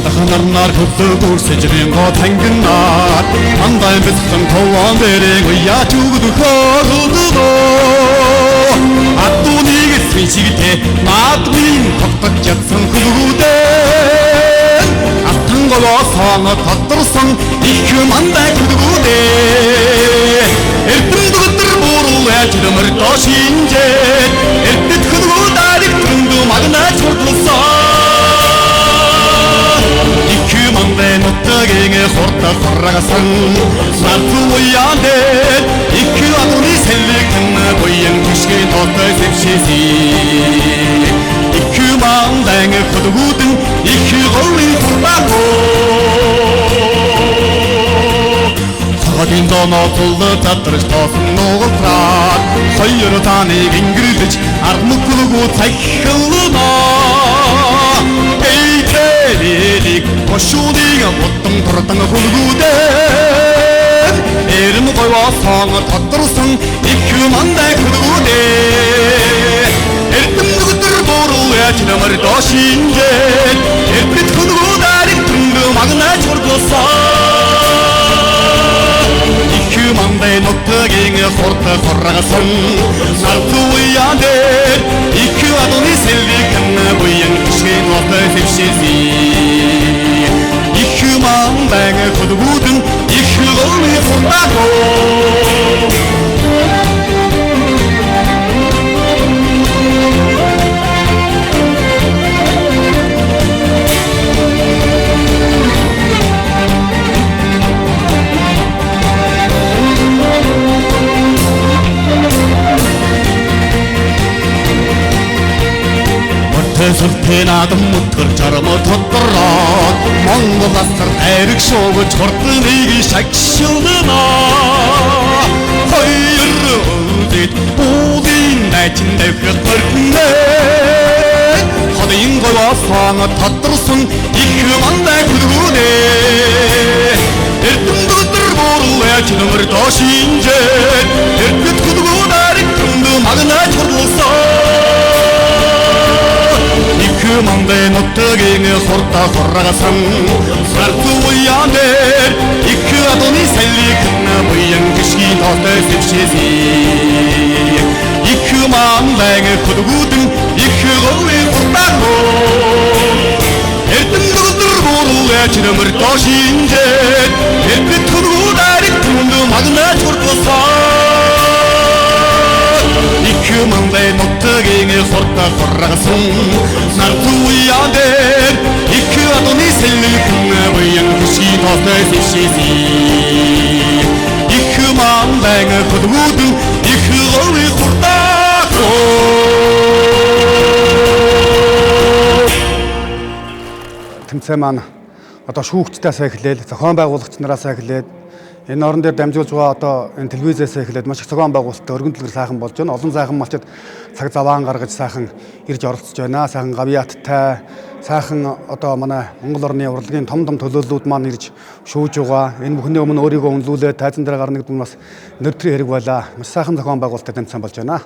Ханарнаар хөдлөөр сэжрийн гоо тангинаар андайн бэлэн товон дээрээ уяач өгдөхөө атунийг свичигтэй наадмын тогтож ядсан хөлгүүдээ атанголоосоо тодорсон их мандай хөлгүүдээ эрдэм дүгдэр буурал ажлмар дошинжээ эрдэт хөлгүүдийг түндүү магнаач хурлсан Mande nottagenge horta farragasan Sartu uyande Ikki aduni sellikin Boyen kishki totta sepshisi Ikki mandenge kudugudin Ikki golli furbago Sagadin dono tullu tattırış tosun noğultrak Hayır tanig ingrildiç Armukulugu taykıllına Elik Koşudiga bottun turtang hulgudee Erim koyvasan tattırsan İki manday hulgudee Erdim nugdur borul Eçilemar doşinjet Erbit hulgudarik tündü magna çorgosan İki manday nokta genge horta korragasan Sartu uyander İki adoni sellikin Boyen kişi nokta sepşesi İki mandayı kudugudun İki golü fırlago Sultan adım mutlar çarmı tutturar Mongol asır erik şovu çortun igi şakşılına Hayır öldük Uğdin içinde kırkırkında Hadin koyvasanı tattırsın İki manday kudgude Erdim dıgdır borul Eçilimir doşince Erbit kudgudarik tümdü magna çorgulsan İki manday nottagenge horta korragasan Sartu uyander İki adoni sellikin Boyen kişki tosta sepşesi İki mandayge kudugudun İki golli fırlago Erdim dıgdır borul Eçilimir doşinjet Erbit kudugudarik tümdü magna çorgosan İki manday nottagenge horta korragasan Sartu uyander İki adoni sellikin Boyen kişki tosta sepşesi İki mandayge kudugudun İki golli fırlago Тэмцээн маань одоо шүүгчдээс эхлээл зохион байгуулагч нараас эхлээд энэ орон дээр дамжуулж байгаа одоо энэ телевизээс эхлээд маш их зохион байгуулалттай өргөн дэлгэр сайхан болж байна. Олон сайхан малчид цаг заваан гаргаж сайхан ирж оролцож байна. Сайхан гавьяаттай сайхан одоо манай Монгол орны урлагийн том төлөөллүүд маань ирж шүүж байгаа. Энэ бүхний өмнө өөрийгөө үнэлүүлээд тайзан дээр гарна гэдэг нь бас нэр төрийн хэрэг байлаа. Маш сайхан зохион байгуулалттай тэмцээн болж байна.